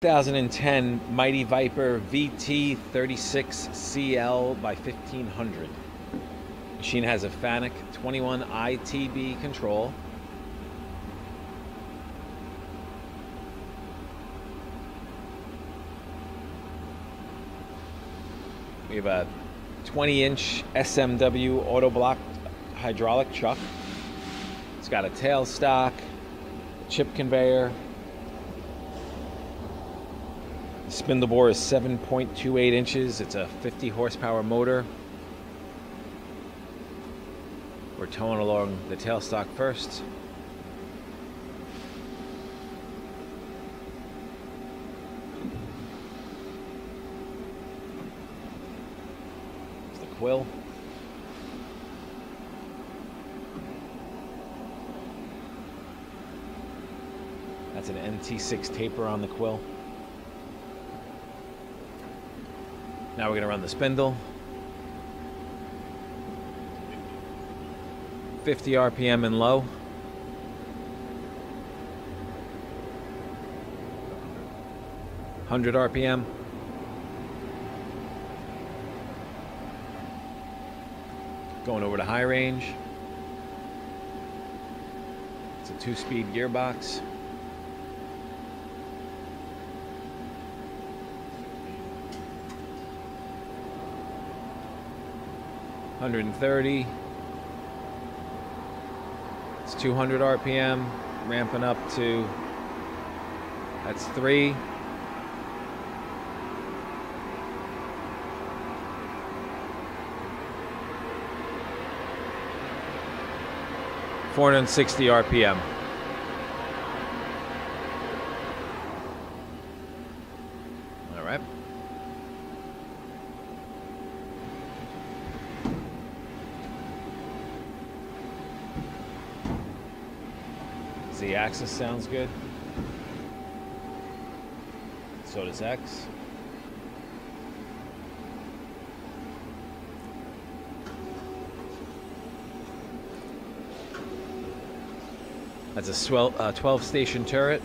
2010 Mighty Viper VT36CL-1500. Machine has a FANUC 21 ITB control. We have a 20-inch SMW auto-block hydraulic chuck. It's got a tailstock, chip conveyor. The spindle bore is 7.28 inches. It's a 50 horsepower motor. We're towing along the tailstock first. It's the quill. That's an NT6 taper on the quill. Now we're going to run the spindle. 50 RPM and low. (100 RPM). Going over to high range. It's a 2-speed gearbox. (130). It's 200 RPM, ramping up to, that's 3. (460 RPM). All right. Z-axis sounds good. So does X. That's a 12 station turret.